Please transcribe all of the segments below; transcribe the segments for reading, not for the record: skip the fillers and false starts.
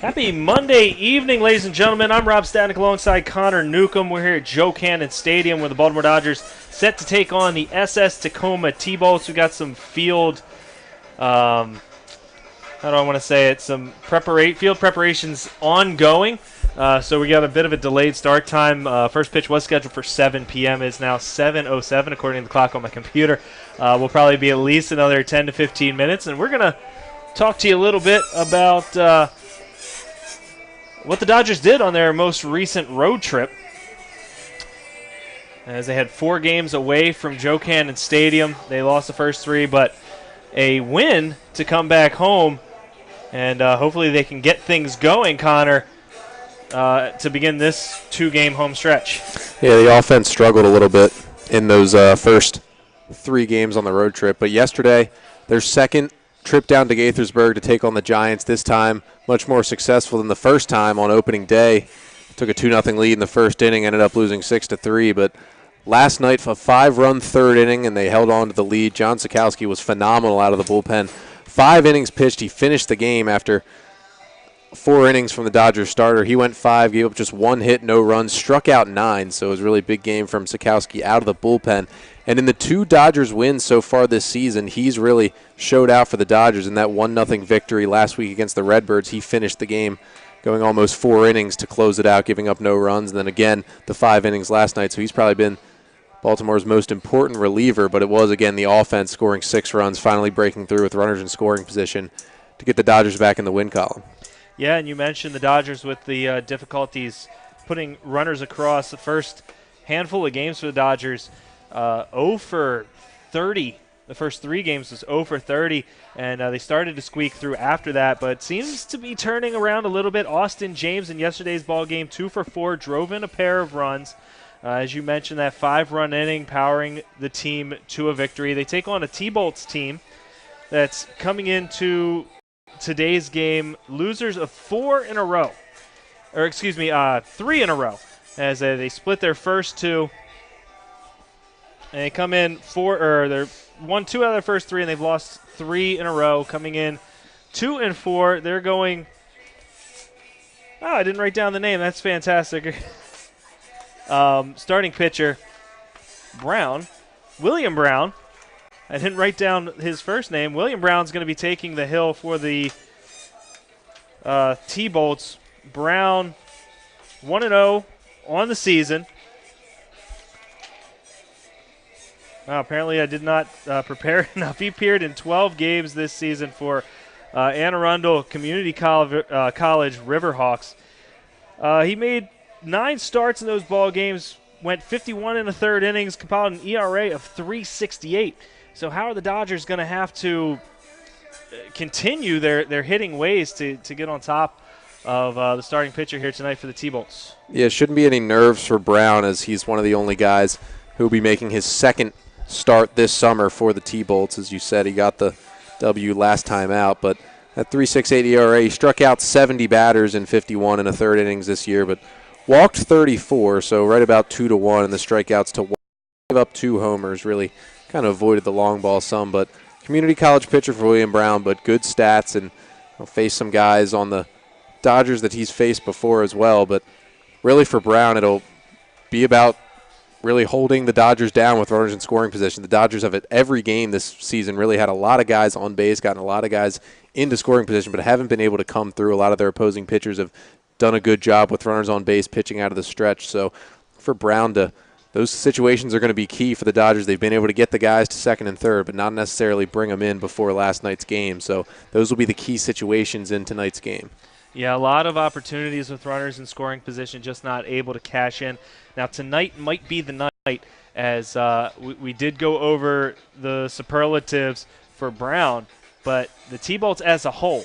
Happy Monday evening, ladies and gentlemen. I'm Rob Stanek alongside Connor Newcomb. We're here at Joe Cannon Stadium where the Baltimore Dodgers set to take on the SS Tacoma T-Bolts. We got some field, how do I want to say it, some field preparations ongoing. So we got a bit of a delayed start time. First pitch was scheduled for 7 p.m. It's now 7:07 according to the clock on my computer. We'll probably be at least another 10 to 15 minutes, and we're going to talk to you a little bit about what the Dodgers did on their most recent road trip, as they had 4 games away from Joe Cannon Stadium. They lost the first 3, but a win to come back home, and hopefully they can get things going, Connor, to begin this 2-game home stretch. Yeah, the offense struggled a little bit in those first 3 games on the road trip, but yesterday their second trip down to Gaithersburg to take on the Giants, this time much more successful than the first time on opening day. Took a 2-0 lead in the first inning, ended up losing 6-3, but last night a 5-run third inning, and they held on to the lead. John Sikowski was phenomenal out of the bullpen. 5 innings pitched. He finished the game after 4 innings from the Dodgers starter. He went 5, gave up just 1 hit, no runs, struck out 9, so it was a really big game from Sikowski out of the bullpen. And in the 2 Dodgers wins so far this season, he's really showed out for the Dodgers. In that 1-0 victory last week against the Redbirds, he finished the game going almost 4 innings to close it out, giving up no runs. And then again, the 5 innings last night. So he's probably been Baltimore's most important reliever, but it was, again, the offense scoring 6 runs, finally breaking through with runners in scoring position to get the Dodgers back in the win column. Yeah, and you mentioned the Dodgers with the difficulties putting runners across. The first handful of games for the Dodgers, 0 for 30. The first 3 games was 0 for 30, and they started to squeak through after that, but seems to be turning around a little bit. Austin James in yesterday's ball game, 2 for 4, drove in a pair of runs. As you mentioned, that 5-run inning powering the team to a victory. They take on a T-Bolts team that's coming into today's game losers of 4 in a row, or excuse me, 3 in a row, as they split their first 2. And they come in they're won 2 out of their first 3, and they've lost 3 in a row. Coming in 2-4, they're going. Oh, I didn't write down the name. That's fantastic. Starting pitcher, William Brown. I didn't write down his first name. William Brown's going to be taking the hill for the T-Bolts. Brown, 1-0 on the season. Apparently I did not prepare enough. He appeared in 12 games this season for Anne Arundel Community College Riverhawks. He made 9 starts in those ball games, went 51 in the third innings, compiled an ERA of 3.68. So how are the Dodgers going to have to continue their hitting ways to get on top of the starting pitcher here tonight for the T-Bolts? Yeah, it shouldn't be any nerves for Brown, as he's one of the only guys who will be making his second start this summer for the T-Bolts. As you said, he got the W last time out, but at 3.68 ERA, he struck out 70 batters in 51 in the third innings this year, but walked 34, so right about 2-1 in the strikeouts to 1. Gave up 2 homers, really kind of avoided the long ball some, but community college pitcher for William Brown, but good stats, and he'll face some guys on the Dodgers that he's faced before as well. But really for Brown, it'll be about really holding the Dodgers down with runners in scoring position. The Dodgers have at every game this season really had a lot of guys on base, gotten a lot of guys into scoring position, but haven't been able to come through. A lot of their opposing pitchers have done a good job with runners on base pitching out of the stretch. So for Brown, those situations are going to be key for the Dodgers. They've been able to get the guys to second and third, but not necessarily bring them in before last night's game. So those will be the key situations in tonight's game. Yeah, a lot of opportunities with runners in scoring position, just not able to cash in. Now, tonight might be the night, as we did go over the superlatives for Brown, but the T-Bolts as a whole,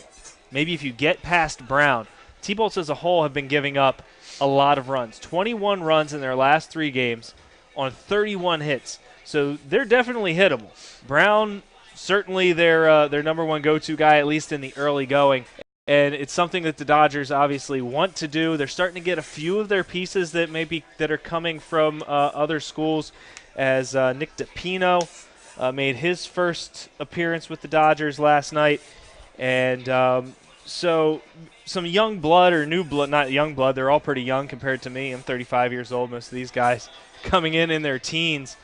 maybe if you get past Brown, T-Bolts as a whole have been giving up a lot of runs. 21 runs in their last 3 games on 31 hits. So they're definitely hittable. Brown, certainly their number 1 go-to guy, at least in the early going. And it's something that the Dodgers obviously want to do. They're starting to get a few of their pieces that are coming from other schools, as Nick DePino made his first appearance with the Dodgers last night. And So some young blood or new blood, not young blood, they're all pretty young compared to me. I'm 35 years old, most of these guys coming in their teens.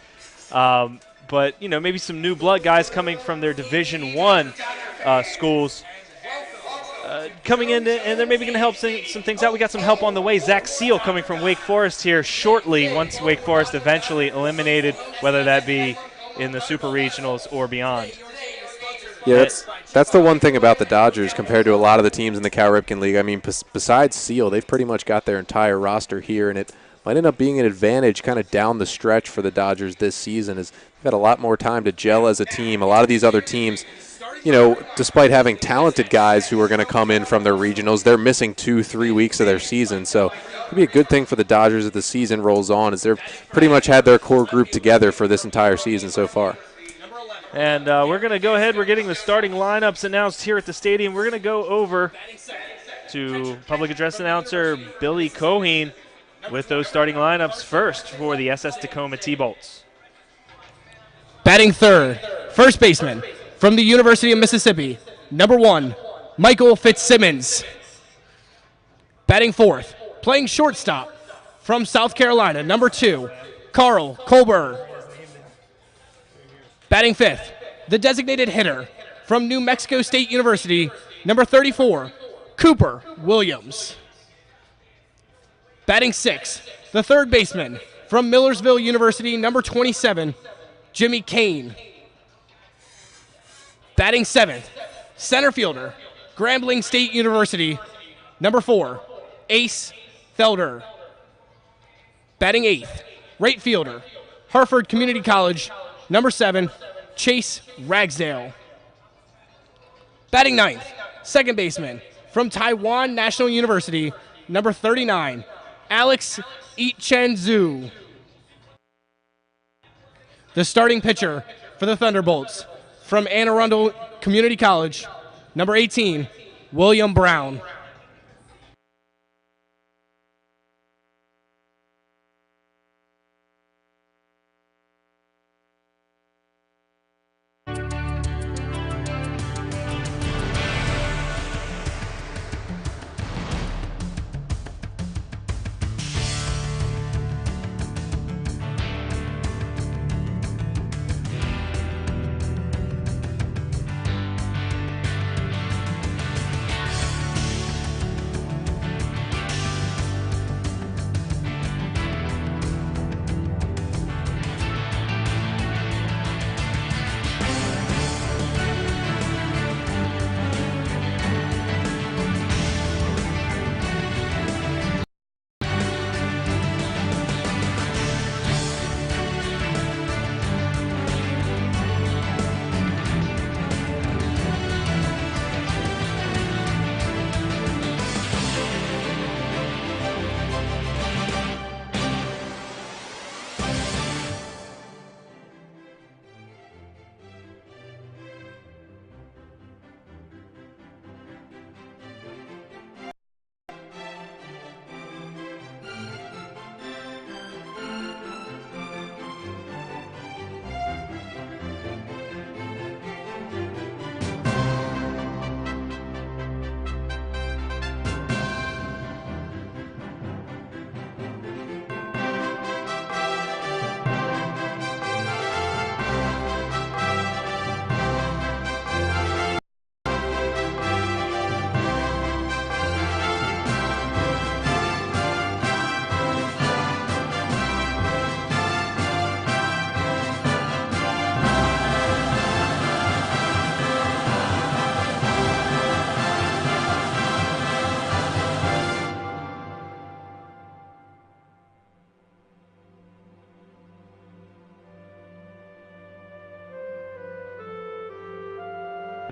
But, maybe some new blood guys coming from their Division I schools coming in, and they're maybe going to help some things out. We got some help on the way. Zach Seal coming from Wake Forest here shortly once Wake Forest eventually eliminated, whether that be in the Super Regionals or beyond. Yeah, that's the one thing about the Dodgers compared to a lot of the teams in the Cal Ripken League. I mean, besides Seal, they've pretty much got their entire roster here, and it might end up being an advantage kind of down the stretch for the Dodgers this season, as they've got a lot more time to gel as a team. A lot of these other teams, despite having talented guys who are going to come in from their regionals, they're missing 2-3 weeks of their season. So it'll be a good thing for the Dodgers as the season rolls on, as they've pretty much had their core group together for this entire season so far. And we're going to go ahead. We're getting the starting lineups announced here at the stadium. We're going to go over to public address announcer Billy Coheen with those starting lineups first for the SS Tacoma T-Bolts. Batting third, first baseman from the University of Mississippi, number 1, Michael Fitzsimmons. Batting fourth, playing shortstop from South Carolina, number 2, Carl Colbert. Batting fifth, the designated hitter from New Mexico State University, number 34, Cooper Williams. Batting sixth, the third baseman from Millersville University, number 27, Jimmy Kane. Batting seventh, center fielder, Grambling State University, number 4, Ace Felder. Batting eighth, right fielder, Hartford Community College, number 7, Chase Ragsdale. Batting ninth, second baseman from Taiwan National University, number 39, Alex Ichen Zhu. The starting pitcher for the Thunderbolts from Anne Arundel Community College, number 18, William Brown.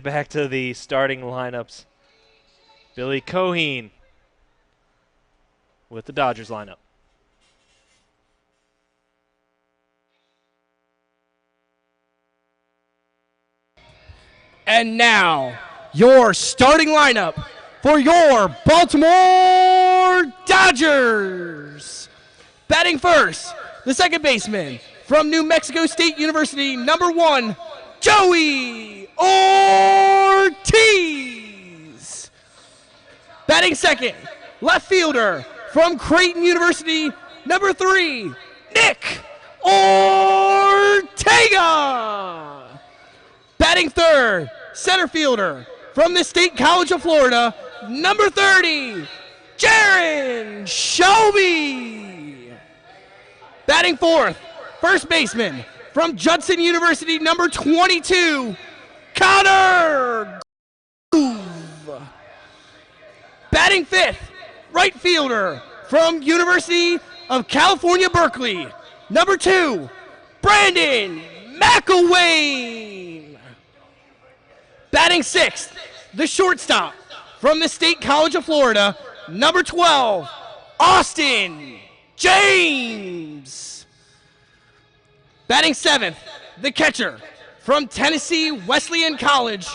Back to the starting lineups. Billy Coheen with the Dodgers lineup. And now, your starting lineup for your Baltimore Dodgers. Batting first, the second baseman from New Mexico State University, number 1, Joey Ortiz. Batting second, left fielder from Creighton University, number 3, Nick Ortega. Batting third, center fielder from the State College of Florida, number 30, Jaron Shelby. Batting fourth, first baseman from Judson University, number 22, Connor Groove. Batting fifth, right fielder from University of California, Berkeley, number 2, Brandon McElwain. Batting sixth, the shortstop from the State College of Florida, number 12, Austin James. Batting seventh, the catcher from Tennessee Wesleyan College,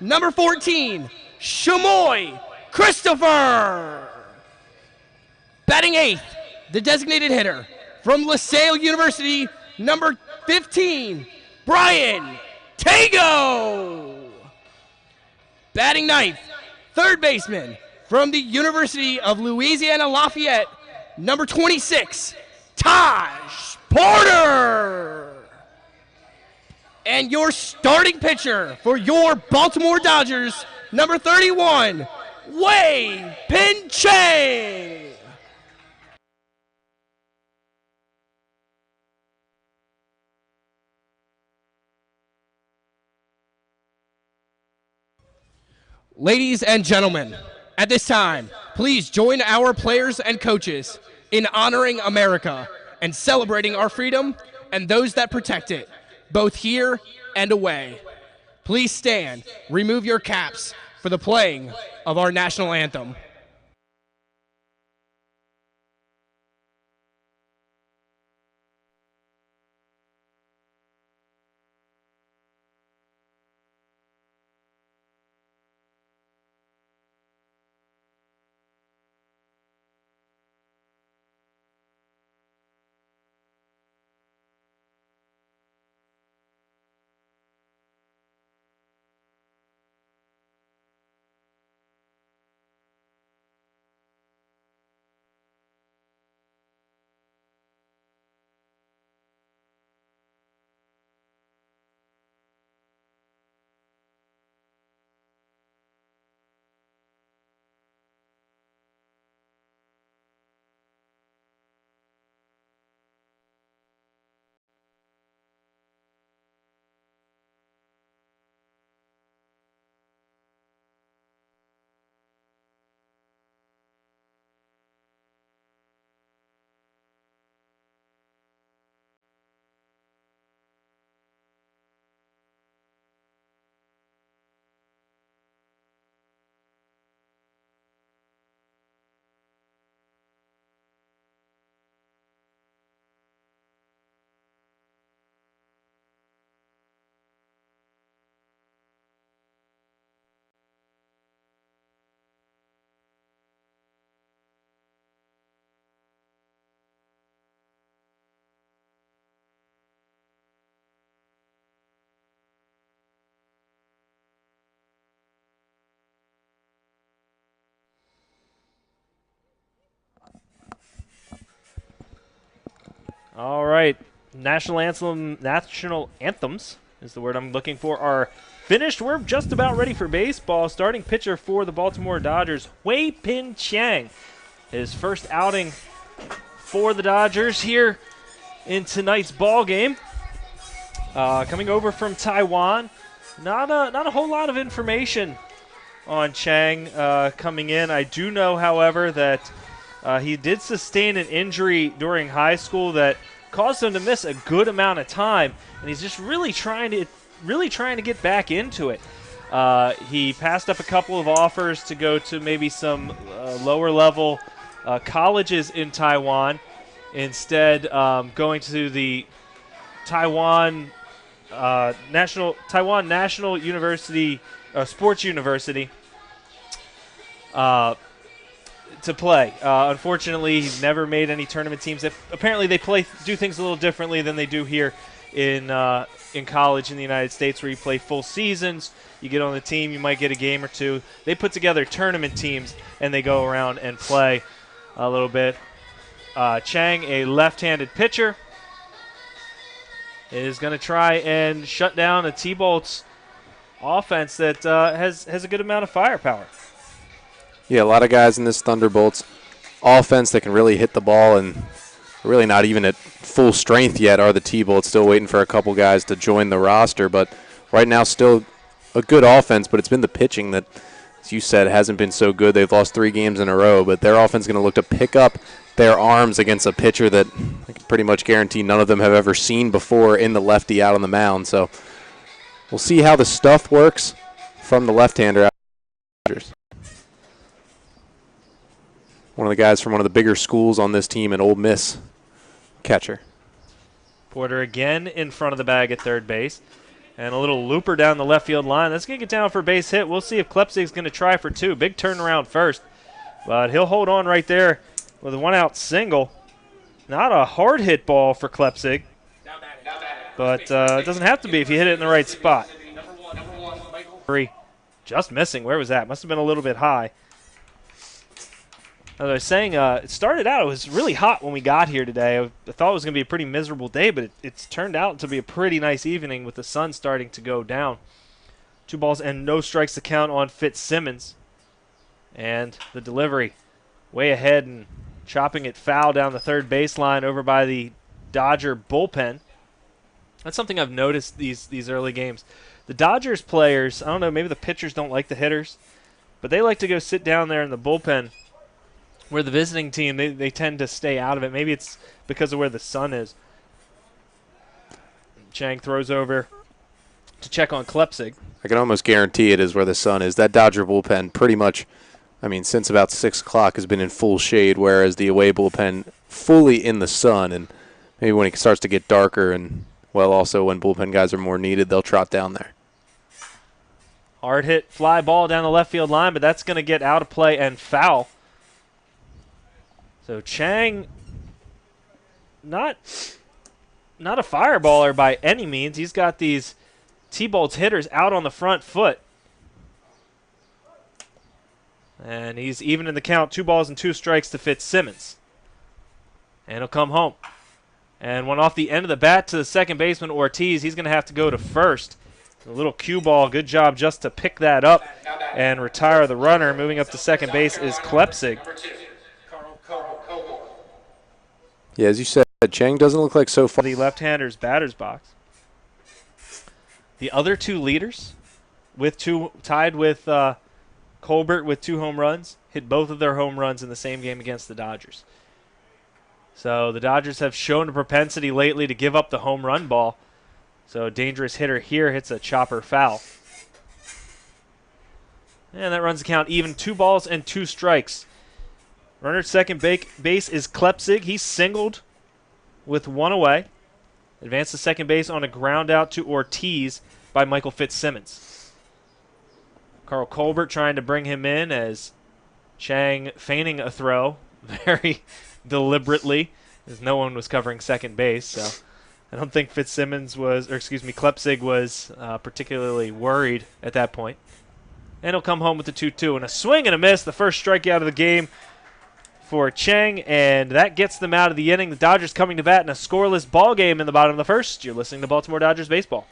number 14, Shamoy Christopher. Batting eighth, the designated hitter from LaSalle University, number 15, Brian Tago. Batting ninth, third baseman from the University of Louisiana Lafayette, number 26, Taj Porter. And your starting pitcher for your Baltimore Dodgers, number 31, Wei Pin Chang. Ladies and gentlemen, at this time, please join our players and coaches in honoring America and celebrating our freedom and those that protect it, both here and away. Please stand, remove your caps for the playing of our national anthem. All right, national anthems is the word I'm looking for, are finished. We're just about ready for baseball. Starting pitcher for the Baltimore Dodgers, Wei Pin Chang. His first outing for the Dodgers here in tonight's ball game. Coming over from Taiwan. Not a whole lot of information on Chang coming in. I do know, however, that he did sustain an injury during high school that caused him to miss a good amount of time, and he's just really trying to get back into it. He passed up a couple of offers to go to maybe some lower level colleges in Taiwan, instead going to the Taiwan National University Sports University to play. Unfortunately, he never made any tournament teams. Apparently, they do things a little differently than they do here in college in the United States, where you play full seasons. You get on the team, you might get a game or two. They put together tournament teams, and they go around and play a little bit. Chang, a left-handed pitcher, is going to try and shut down a T-Bolts offense that has a good amount of firepower. Yeah, a lot of guys in this Thunderbolts offense that can really hit the ball, and really not even at full strength yet are the T-Bolts. Still waiting for a couple guys to join the roster, but right now still a good offense, but it's been the pitching that, as you said, hasn't been so good. They've lost 3 games in a row, but their offense is going to look to pick up their arms against a pitcher that I can pretty much guarantee none of them have ever seen before in the lefty out on the mound. So we'll see how the stuff works from the left-hander. One of the guys from one of the bigger schools on this team, an Ole Miss catcher. Porter again in front of the bag at third base. And a little looper down the left field line. That's going to get down for a base hit. We'll see if Klepsig's going to try for 2. Big turnaround first. But he'll hold on right there with a 1-out single. Not a hard hit ball for Klepsig. But it doesn't have to be if you hit it in the right spot. 3. Just missing. Where was that? Must have been a little bit high. As I was saying, it started out, it was really hot when we got here today. I thought it was going to be a pretty miserable day, but it's turned out to be a pretty nice evening with the sun starting to go down. 2 balls and no strikes to count on Fitzsimmons. And the delivery way ahead and chopping it foul down the third baseline over by the Dodger bullpen. That's something I've noticed these early games. The Dodgers players, I don't know, maybe the pitchers don't like the hitters, but they like to go sit down there in the bullpen. Where the visiting team, they tend to stay out of it. Maybe it's because of where the sun is. Chang throws over to check on Klepsig. I can almost guarantee it is where the sun is. That Dodger bullpen pretty much, I mean, since about 6 o'clock has been in full shade, whereas the away bullpen fully in the sun. And maybe when it starts to get darker and, well, also when bullpen guys are more needed, they'll trot down there. Hard hit fly ball down the left field line, but that's going to get out of play and foul. So Chang, not a fireballer by any means. He's got these T-Bolts hitters out on the front foot. And he's even in the count, 2 balls and 2 strikes to Fitzsimmons. And he'll come home. And one off the end of the bat to the second baseman, Ortiz. He's going to have to go to first. A little cue ball, good job just to pick that up and retire the runner. Moving up to second base is Klepsig. Yeah, as you said, Chang doesn't look like so far. The left-hander's batter's box. The other 2 leaders, tied with Colbert with 2 home runs, hit both of their home runs in the same game against the Dodgers. So the Dodgers have shown a propensity lately to give up the home run ball. So a dangerous hitter here hits a chopper foul. And that runs the count even, 2 balls and 2 strikes. Runner at second base is Klepsig. He's singled with 1 away. Advanced to second base on a ground out to Ortiz by Michael Fitzsimmons. Carl Colbert trying to bring him in as Chang feigning a throw very deliberately, as no one was covering second base. So I don't think Klepsig was particularly worried at that point. And he'll come home with the 2-2. And a swing and a miss, the first strikeout of the game for Chang, and that gets them out of the inning. The Dodgers coming to bat in a scoreless ball game in the bottom of the first. You're listening to Baltimore Dodgers Baseball.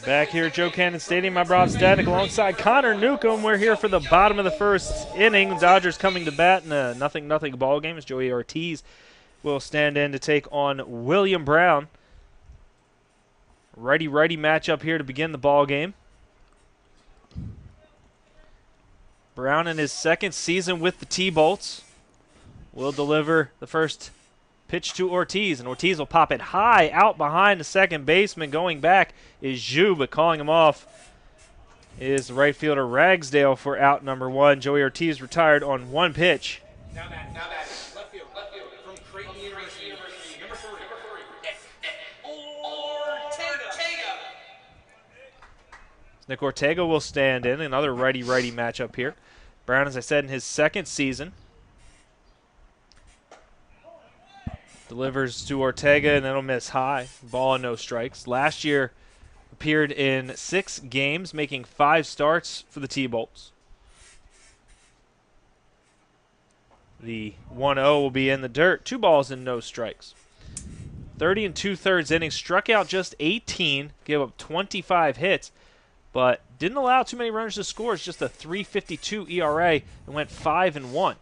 Back here at Joe Cannon Stadium, I'm Rob Stadnick alongside Connor Newcomb. We're here for the bottom of the first inning. Dodgers coming to bat in a 0-0 ball game as Joey Ortiz will stand in to take on William Brown. Righty-righty matchup here to begin the ball game. Brown in his second season with the T-Bolts will deliver the first pitch to Ortiz, and Ortiz will pop it high out behind the second baseman. Going back is Zhu, but calling him off is the right fielder Ragsdale for out number one. Joey Ortiz retired on one pitch. Now that, left field, from Creighton University, number 3, Ortega. Nick Ortega will stand in, another righty-righty matchup here. Brown, as I said, in his second season. Delivers to Ortega, and that'll miss high. Ball and no strikes. Last year appeared in 6 games, making 5 starts for the T-Bolts. The 1-0 will be in the dirt. 2 balls and no strikes. 30 2/3 innings, struck out just 18, gave up 25 hits, but didn't allow too many runners to score. It's just a 3.52 ERA and went 5-1.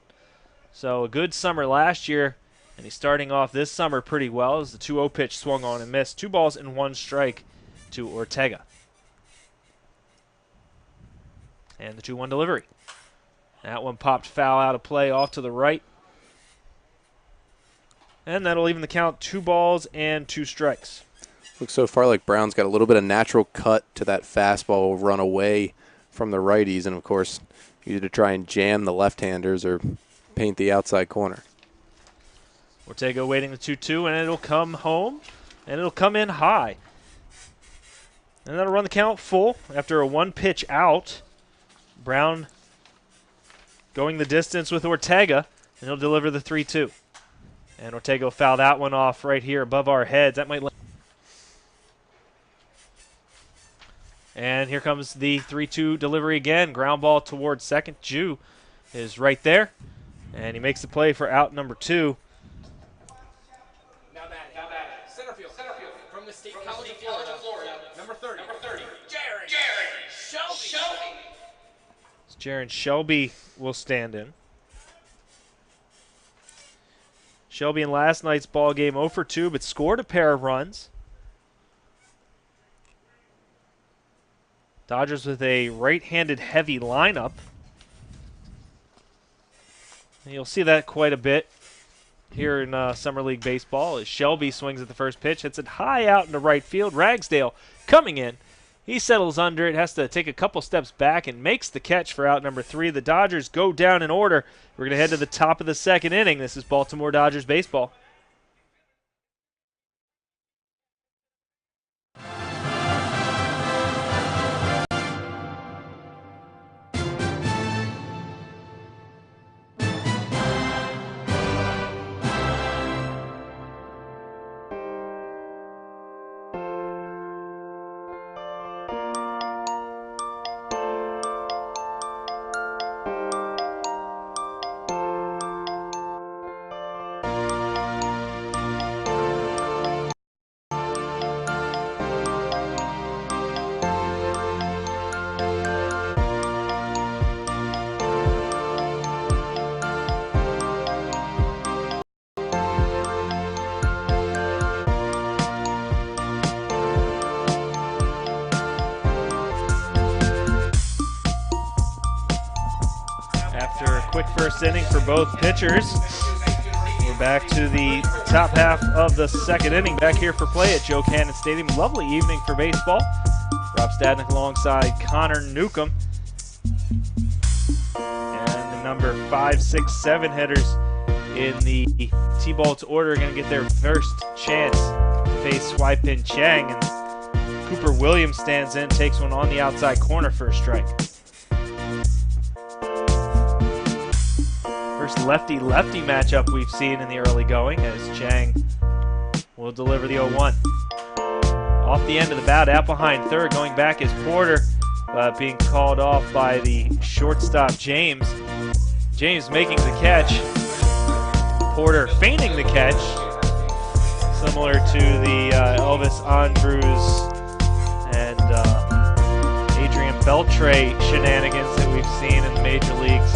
So a good summer last year. And he's starting off this summer pretty well as the 2-0 pitch swung on and missed. 2 balls and 1 strike to Ortega. And the 2-1 delivery. That one popped foul out of play off to the right. And that'll even the count, 2 balls and 2 strikes. Looks so far like Brown's got a little bit of natural cut to that fastball run away from the righties. And, of course, either to try and jam the left-handers or paint the outside corner. Ortega waiting the 2-2, and it'll come home, and it'll come in high. And that'll run the count full after a 1-pitch out. Brown going the distance with Ortega, and he'll deliver the 3-2. And Ortega will foul that one off right here above our heads. That might. And here comes the 3-2 delivery again. Ground ball towards second. Zhu is right there, and he makes the play for out number 2. From the State College of Florida, number 30, Jaron Shelby. Jaron Shelby will stand in. Shelby in last night's ball game 0 for 2, but scored a pair of runs. Dodgers with a right-handed heavy lineup. And you'll see that quite a bit here in Summer League Baseball as Shelby swings at the first pitch, hits it high out into right field. Ragsdale coming in. He settles under it, has to take a couple steps back and makes the catch for out number 3. The Dodgers go down in order. We're going to head to the top of the second inning. This is Baltimore Dodgers baseball. Quick first inning for both pitchers. We're back to the top half of the second inning. Back here for play at Joe Cannon Stadium. Lovely evening for baseball. Rob Stadnick alongside Connor Newcomb. And the number 5, 6, 7 hitters in the T-Bolts order are going to get their first chance to face Swai-Pin Chang. And Cooper Williams stands in, takes one on the outside corner for a strike. First lefty-lefty matchup we've seen in the early going as Chang will deliver the 0-1. Off the end of the bat, out behind third, going back is Porter, being called off by the shortstop James. James making the catch. Porter feigning the catch, similar to the Elvis Andrews and Beltray shenanigans that we've seen in the major leagues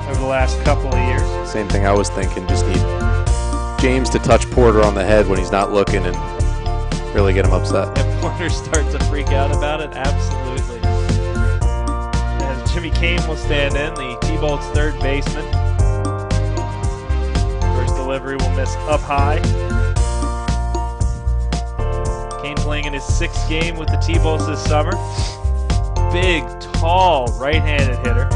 over the last couple of years. Same thing I was thinking. Just need James to touch Porter on the head when he's not looking and really get him upset. And Porter starts to freak out about it? Absolutely. As Jimmy Kane will stand in, the T-Bolt's third baseman. First delivery will miss up high. Kane playing in his 6th game with the T-Bolts this summer. Big, tall, right-handed hitter.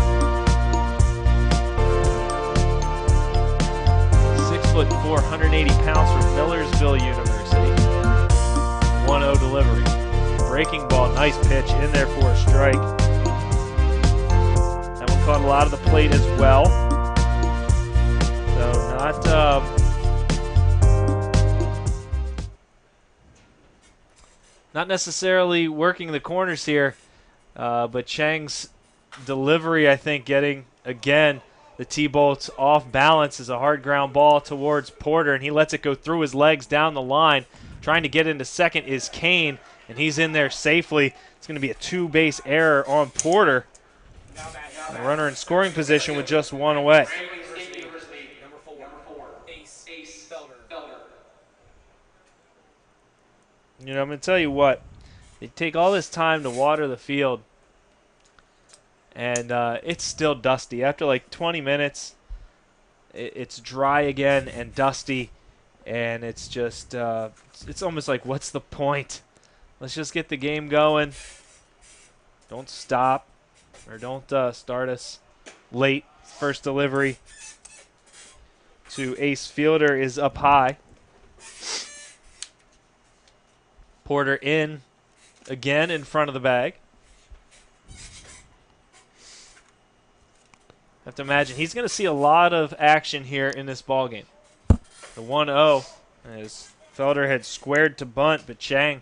6'4", 180 pounds from Millersville University. 1-0 delivery. Breaking ball, nice pitch in there for a strike. That one caught a lot of the plate as well. So not necessarily working the corners here, but Chang's delivery, I think, getting, again, the T-Bolts off balance is a hard ground ball towards Porter, and he lets it go through his legs down the line. Trying to get into second is Kane, and he's in there safely. It's going to be a 2-base error on Porter. A runner in scoring position with just one away. You know, I'm going to tell you what. They take all this time to water the field, and it's still dusty. After like 20 minutes, it's dry again and dusty, and it's just it's almost like, what's the point? Let's just get the game going. Don't stop, or don't start us late. First delivery to ace fielder is up high. Porter in again in front of the bag. Have to imagine he's going to see a lot of action here in this ball game. The 1-0 as Felder had squared to bunt, but Chang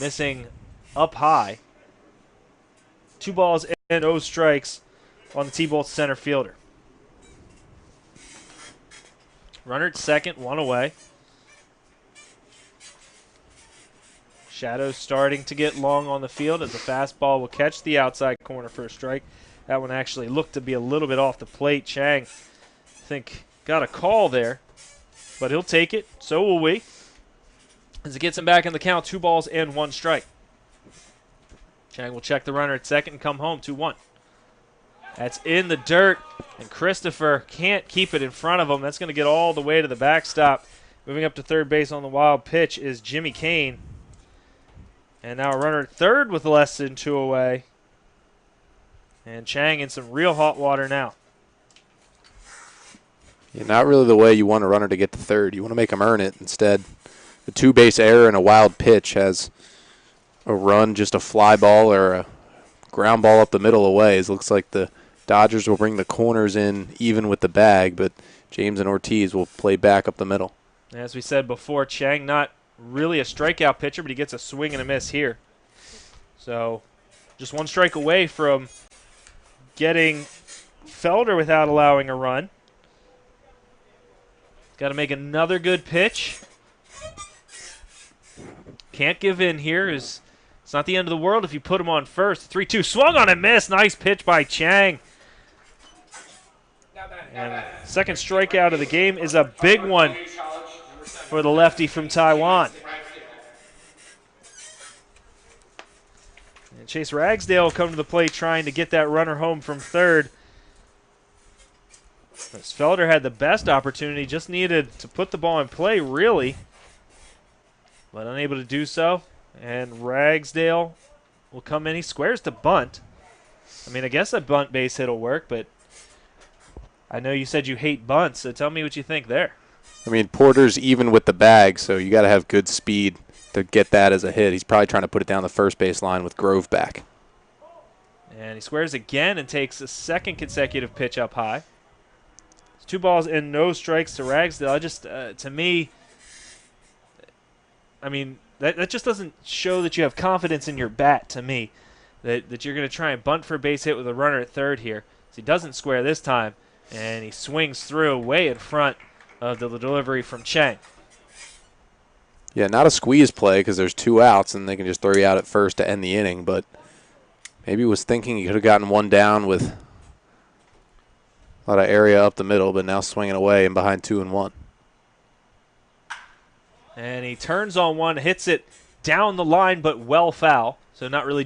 missing up high. 2 balls and 0 strikes on the T-Bolt's center fielder. Runner at second, 1 away. Shadows starting to get long on the field as the fastball will catch the outside corner for a strike. That one actually looked to be a little bit off the plate. Chang, I think, got a call there, but he'll take it. So will we. As it gets him back in the count, 2 balls and 1 strike. Chang will check the runner at second and come home, 2-1. That's in the dirt, and Christopher can't keep it in front of him. That's going to get all the way to the backstop. Moving up to third base on the wild pitch is Jimmy Kane. And now a runner at third with less than 2 away. And Chang in some real hot water now. Yeah, not really the way you want a runner to get to third. You want to make him earn it. Instead, the 2-base error and a wild pitch has a run, just a fly ball or a ground ball up the middle away. It looks like the Dodgers will bring the corners in even with the bag, but James and Ortiz will play back up the middle. As we said before, Chang not really a strikeout pitcher, but he gets a swing and a miss here. So just 1 strike away from getting Felder without allowing a run. Got to make another good pitch. Can't give in here. It's not the end of the world if you put him on first. 3-2, swung on and missed. Nice pitch by Chang. And second strikeout of the game is a big one for the lefty from Taiwan. And Chase Ragsdale will come to the plate trying to get that runner home from third. As Felder had the best opportunity, just needed to put the ball in play, really, but unable to do so. And Ragsdale will come in. He squares to bunt. I mean, I guess a bunt base hit will work, but I know you said you hate bunts, so tell me what you think there. I mean, Porter's even with the bag, so you got to have good speed to get that as a hit. He's probably trying to put it down the first base line with Grove back. And he squares again and takes a second consecutive pitch up high. It's 2 balls and no strikes to Ragsdale. I just, to me, I mean, that just doesn't show that you have confidence in your bat to me, that you're going to try and bunt for a base hit with a runner at third here. So he doesn't square this time, and he swings through way in front of the delivery from Chang. Yeah, not a squeeze play because there's 2 outs and they can just throw you out at first to end the inning, but Maybe was thinking he could have gotten one down with a lot of area up the middle, but now swinging away and behind 2-1. And he turns on one, hits it down the line, but well foul. So not really